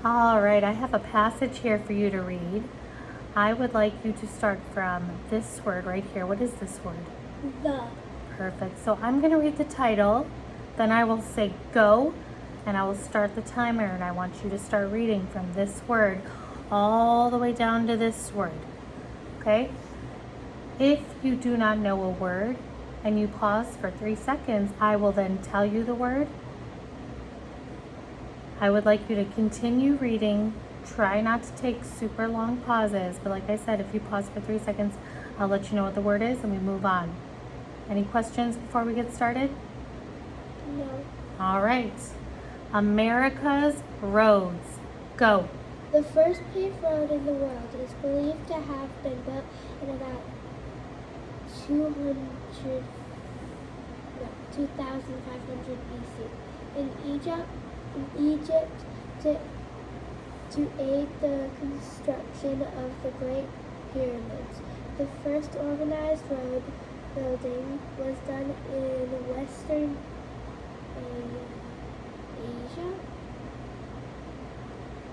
All right, I have a passage here for you to read. I would like you to start from this word right here. What is this word? The. Perfect. So I'm going to read the title, then I will say go, and I will start the timer, and I want you to start reading from this word all the way down to this word. Okay? If you do not know a word and you pause for 3 seconds, I will then tell you the word. I would like you to continue reading. Try not to take super long pauses, but like I said, if you pause for 3 seconds, I'll let you know what the word is and we move on. Any questions before we get started? No. All right. America's roads. Go. The first paved road in the world is believed to have been built in about 2,500 BC in Egypt to aid the construction of the Great Pyramids. The first organized road building was done in Western Asia.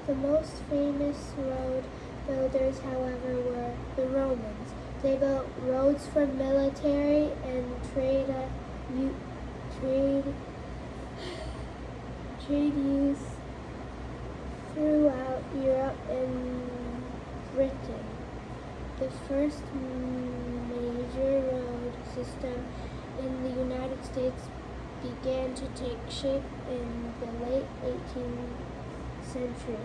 The most famous road builders, however, were the Romans. They built roads for military and trade use throughout Europe and Britain. The first major road system in the United States began to take shape in the late 18th century.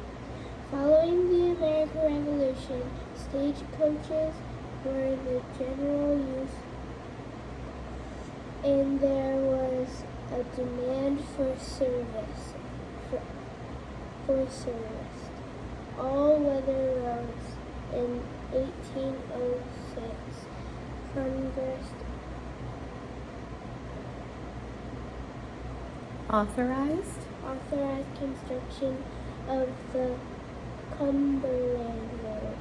Following the American Revolution, stagecoaches were the general use, and there was a demand for service. All-weather roads in 1806, Congress authorized construction of the Cumberland Road.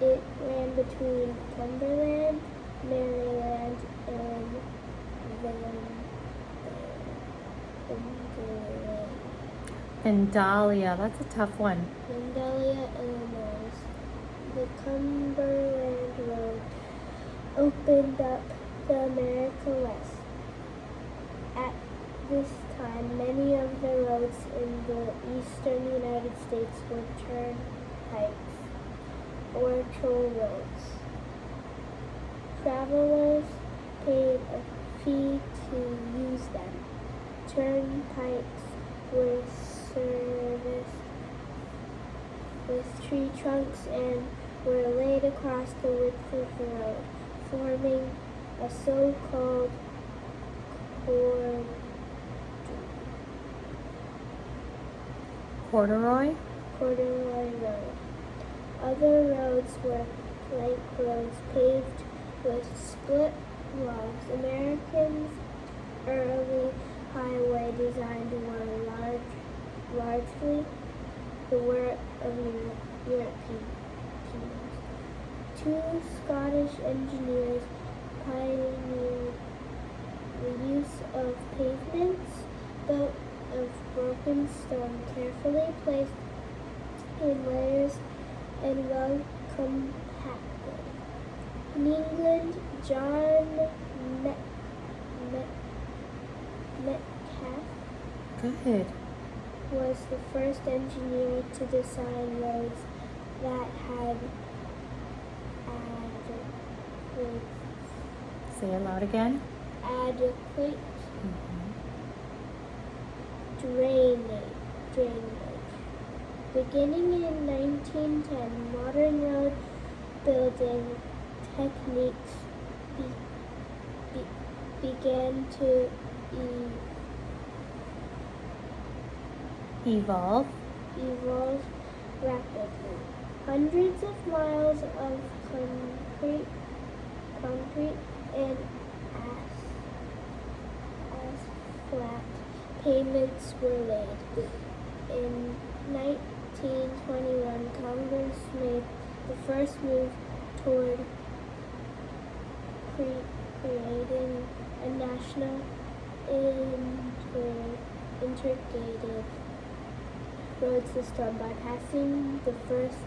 It ran between Cumberland, Maryland, and Vandalia. That's a tough one. Vandalia, Illinois. The Cumberland Road opened up the America West. At this time, many of the roads in the eastern United States were turnpikes or toll roads. Travelers paid a fee to use them. Turnpikes were serviced with tree trunks and were laid across the width of the road, forming a so-called Corduroy Road. Other roads were plank roads paved with split logs. Americans' early highway designs were largely the work of Europeans. Two Scottish engineers pioneered the use of pavements built of broken stone, carefully placed in layers and well compacted. In England, John Metcalfe Good. was the first engineer to design roads that had Say it loud again. adequate drainage. Beginning in 1910, modern road building techniques began to Evolve. rapidly. Hundreds of miles of concrete and asphalt pavements were laid. In 1921, Congress made the first move toward creating a national integrated road system by passing the first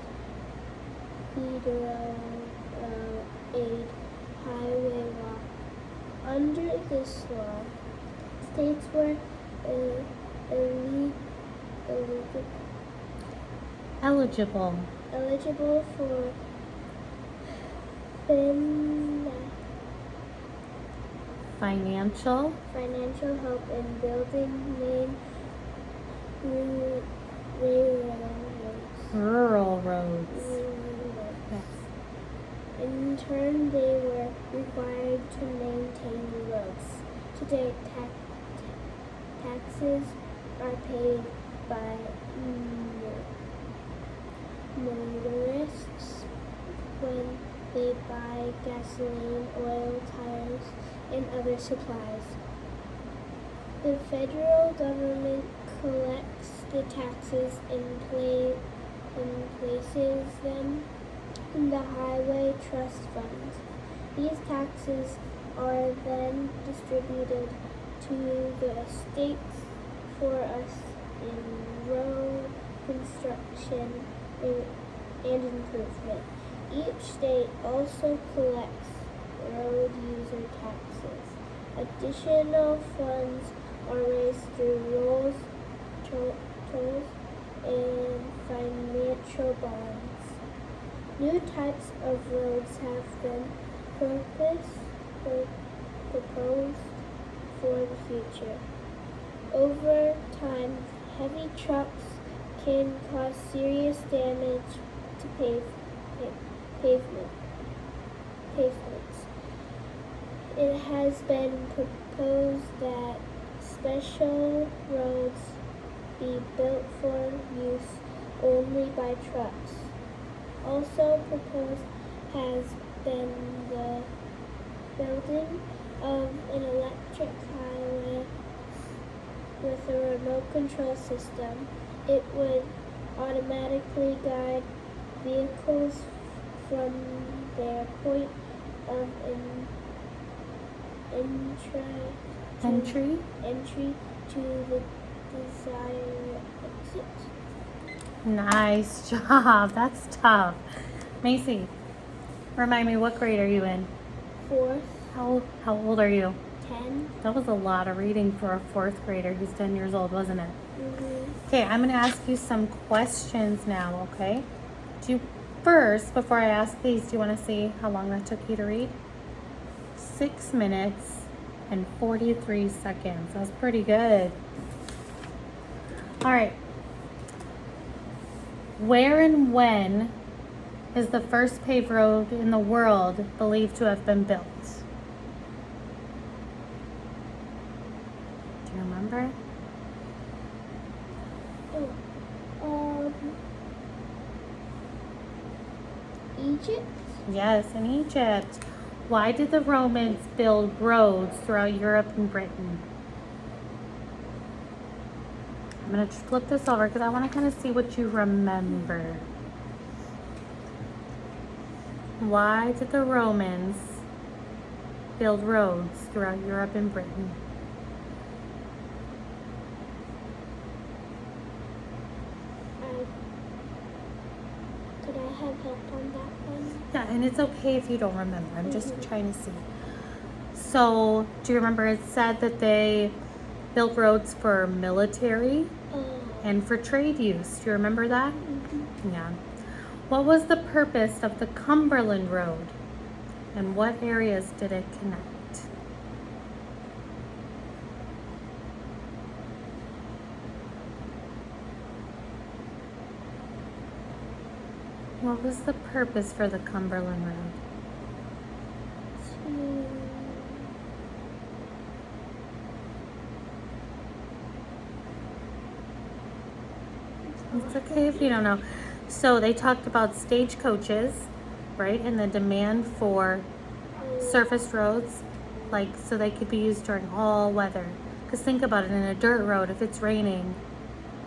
federal aid highway law. Under this law, states were eligible for Financial help in building main railroads. rural roads. Yes. In turn, they were required to maintain the roads. Today, taxes are paid by motorists when they buy gasoline, oil, tires, and other supplies. The federal government collects the taxes and places them in the highway trust funds. These taxes are then distributed to the states for us in road construction and improvement. Each state also collects road user taxes. Additional funds are raised through tolls, and financial bonds. New types of roads have been proposed for the future. Over time, heavy trucks can cause serious damage to pavements. It has been proposed that special roads be built for use only by trucks. Also proposed has been the building of an electric highway with a remote control system. It would automatically guide vehicles from their point of entry to the desired exit. Nice job. That's tough. Macy, remind me, what grade are you in? 4th, How old are you? 10. That was a lot of reading for a 4th grader who's 10 years old, wasn't it? Mm-hmm. Okay, I'm going to ask you some questions now, okay? First, before I ask these, do you want to see how long that took you to read? 6 minutes and 43 seconds. That was pretty good. All right. Where and when is the first paved road in the world believed to have been built? Do you remember? Egypt? Yes, in Egypt. Why did the Romans build roads throughout Europe and Britain? I'm going to flip this over because I want to kind of see what you remember. Why did the Romans build roads throughout Europe and Britain? Could I have help on that one? Yeah, and it's okay if you don't remember. I'm just trying to see. So, do you remember it said that they built roads for military and for trade use? Do you remember that? Mm-hmm. Yeah. What was the purpose of the Cumberland Road? And what areas did it connect? What was the purpose for the Cumberland Road? It's okay if you don't know. So they talked about stagecoaches, right? And the demand for surface roads, like so they could be used during all weather. Because think about it, in a dirt road, if it's raining,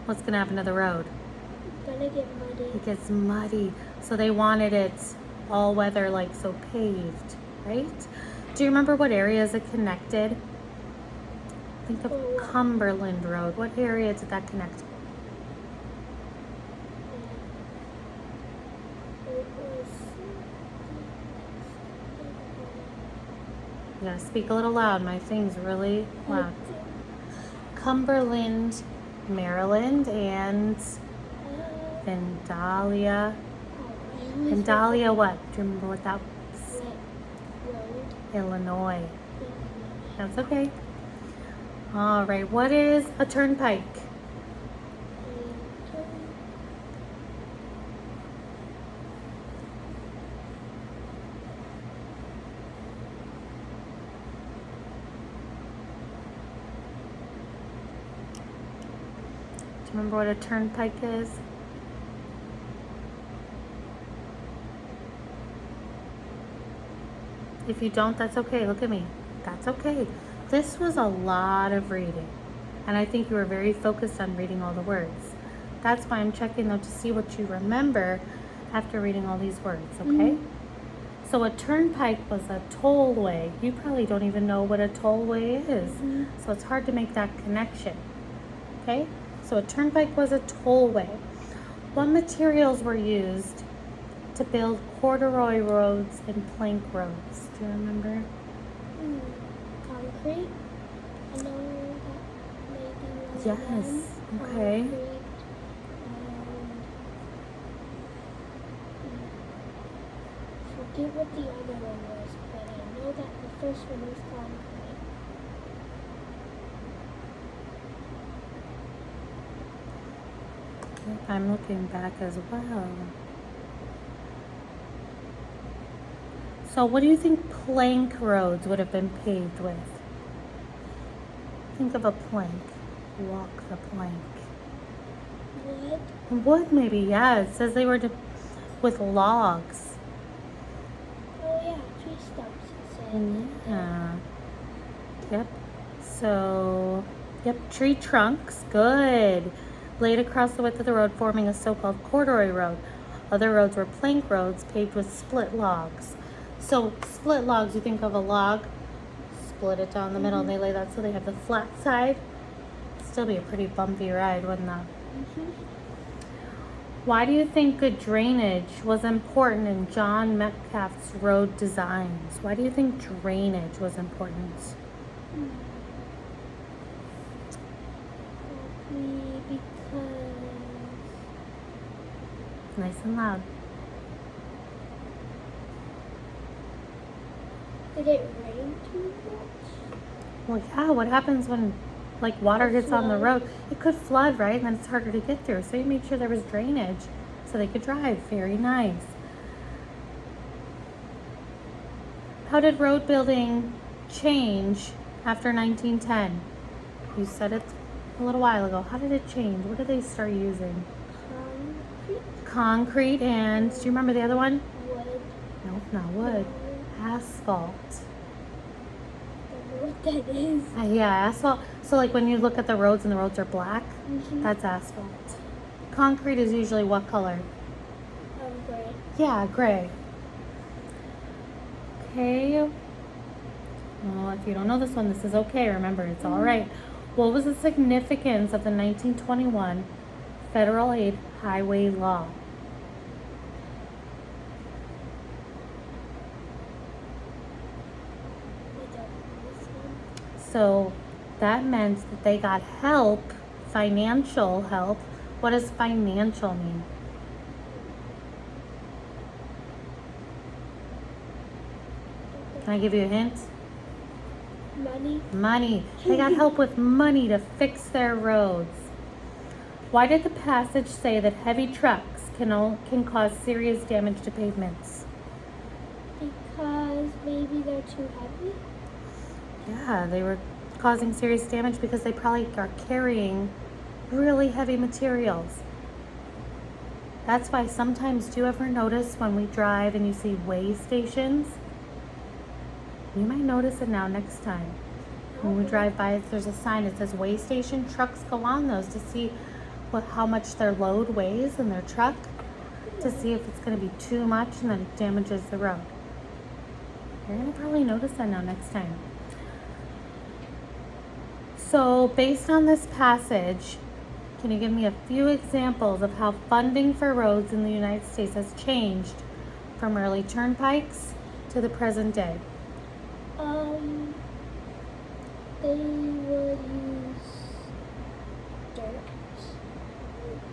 what's going to happen to the road? It's gonna get muddy. It gets muddy. So they wanted it all weather, like so paved, right? Do you remember what areas it connected? Think of Cumberland Road. What area did that connect? You gotta speak a little loud. My thing's really loud. Cumberland, Maryland, and Vandalia. Vandalia what? Do you remember what that was? Illinois. That's okay. All right, what is a turnpike? Do you remember what a turnpike is? If you don't, that's okay. Look at me. That's okay. This was a lot of reading. And I think you were very focused on reading all the words. That's why I'm checking though to see what you remember after reading all these words, okay? So a turnpike was a tollway. You probably don't even know what a tollway is. So it's hard to make that connection, okay? So a turnpike was a tollway. What materials were used to build corduroy roads and plank roads? Do you remember? Concrete. I know that maybe was Yes. one. Okay. Concrete. Forget what the other one was, but I know that the first one was concrete. I'm looking back as well. So what do you think plank roads would have been paved with? Think of a plank. Walk the plank. Wood. Wood maybe, yeah. It says they were with logs. Oh yeah, tree stumps. It said. Yeah. Yep. So, yep, tree trunks. Good. Laid across the width of the road, forming a so-called corduroy road. Other roads were plank roads paved with split logs. So, split logs, you think of a log, split it down the middle, and they lay that so they have the flat side. Still be a pretty bumpy ride, wouldn't that? Why do you think good drainage was important in John Metcalfe's road designs? Why do you think drainage was important? Probably because Nice and loud. did it rain too much? Well, yeah, what happens when like water A gets on the flood. road? It could flood, right? And then it's harder to get through. So you made sure there was drainage so they could drive. Very nice. How did road building change after 1910? You said it a little while ago. How did it change? What did they start using? Concrete. Concrete and, do you remember the other one? Wood. Nope, not wood. Asphalt. Don't know what that is. Yeah, asphalt. So like when you look at the roads and the roads are black, Mhm. that's asphalt. Concrete is usually what color? Gray. Yeah, gray. Okay. Well, if you don't know this one, this is okay. Remember, it's all right. What was the significance of the 1921 Federal Aid Highway Law? I don't know this one. So that meant that they got help, financial help. What does financial mean? Can I give you a hint? Money. Money. They got help with money to fix their roads. Why did the passage say that heavy trucks can cause serious damage to pavements? Because maybe they're too heavy. Yeah, they were causing serious damage because they probably are carrying really heavy materials. That's why sometimes, do you ever notice when we drive and you see way stations? You might notice it now next time. When we drive by, there's a sign that says way station. Trucks go on those to see how much their load weighs in their truck, to see if it's going to be too much and then it damages the road. You're going to probably notice that now next time. So based on this passage, can you give me a few examples of how funding for roads in the United States has changed from early turnpikes to the present day? They would use dirt,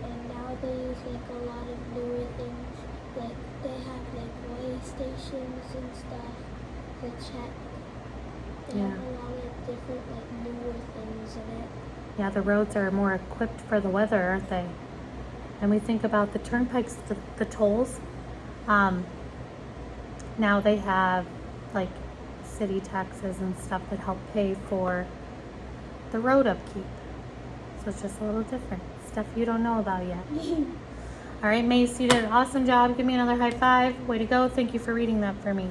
and now they use like a lot of newer things. Like they have like weigh stations and stuff to check. They have a lot of different like newer things in it. Yeah, the roads are more equipped for the weather, aren't they? And we think about the turnpikes, the tolls. Now they have like city taxes and stuff that help pay for the road upkeep. So it's just a little different. Stuff you don't know about yet. All right, Mace, you did an awesome job. Give me another high five. Way to go. Thank you for reading that for me.